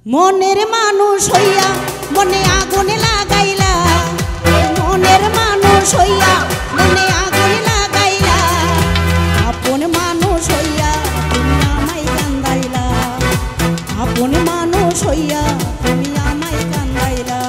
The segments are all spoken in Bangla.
মনের মানুষ হইয়া মনে আগুন লাগাইলা, মনের মানুষ হইয়া মনে আগুন লাগাইলা, আপন মানুষ হইয়া তুমি আমায় কান্দাইলা, আপন মানুষ হইয়া তুমি আমায় কান্দাইলা।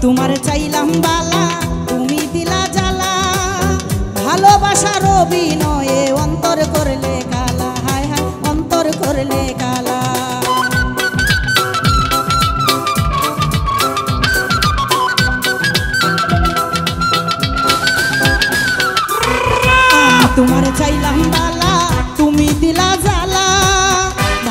তোমার চাইলাম বালা তুমি দিলা জ্বালা, ভালোবাসার অভিনয়ে অন্তর করলে কালা, হায় হায় অন্তর করলে কালা। তোমার চাইলাম বালা তুমি দিলা জ্বালা,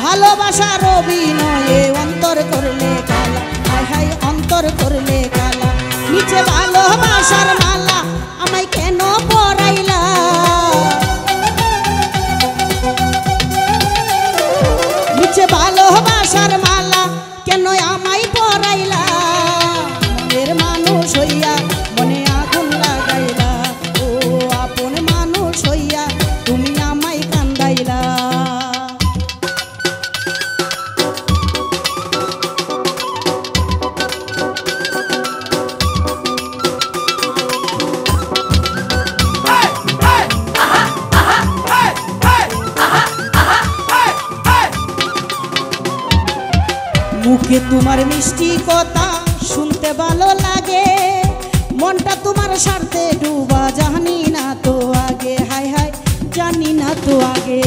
ভালোবাসার অভিনয়ে অন্তর করলে কালা, হায় হায় অন্তর করলে কালা। নিচে ভালোবাসার মালা আমায় কেন পরাইলা, নিচে ভালোবাসার মালা কেন আমায় পরাইলা, মনের মানুষ হইয়া মনে আগুন লাগাইলা, ও আপন মানুষ হইয়া তুমি আমায় কান্দাইলা। মুখে তোমার মিষ্টি কথা শুনতে ভালো লাগে, মনটা তোমার স্বার্থে ডুবা জানি না তো আগে, হায় হায় জানি না তো আগে।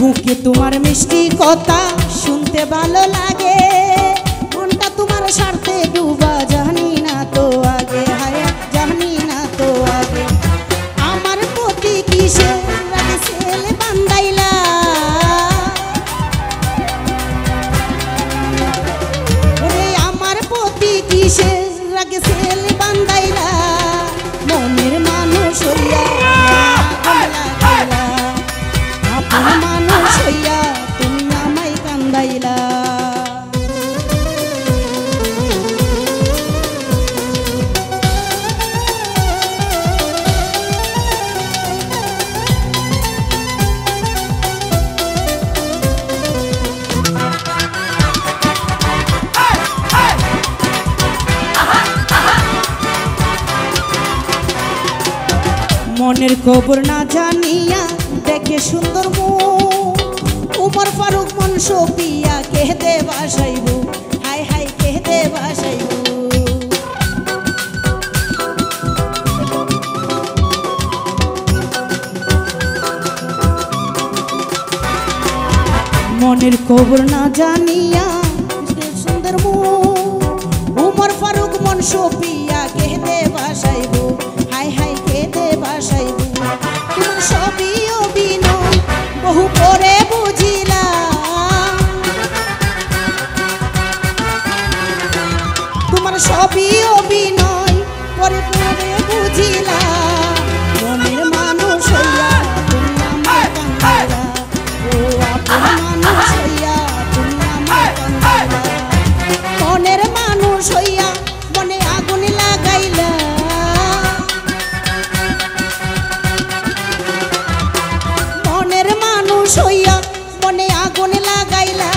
মুখে তোমার মিষ্টি কথা শুনতে ভালো লাগে, মনটা তোমার স্বার্থে ডুবা জানি না তো আগে, হায় জানি না তো আগে। আমার প্রতি কিসে রাগে সেল বান্ধাইলা, ওরে আমার প্রতি কিসে রাগে সেল বান্ধাইলা, মনের মানুষ হইয়া আপন মানুষ হইয়া তুমি আমায় কান্দাইলা। মনের খবর না জানিয়া দেখে সুন্দর মুখ, উমর ফারুক মন সপিয়া কেহতে বাসাইব, হায় হায় কেহতে বাসাইব। মনের খবর না জানিয়া সুন্দর মুখ, উমর ফারুক মন সপিয়া কেহতে বাসাইব, হায় হায় কেহতে বাসাইব। তোমার সবই অভিনয় বহু পরে বুঝিলাম, তোমার সবই অভিনয় পরে পরে বুঝিলাম, মনের মানুষ হইয়া তুমি আমায় কান্দাইলা, ও আপন মানুষ হইয়া তুমি আমায় কান্দাইলা, মনের মানুষ হইয়া মনে আগুন লাগাইলা, মনের মানুষ হইয়া মনে আগুন লাগাইলা,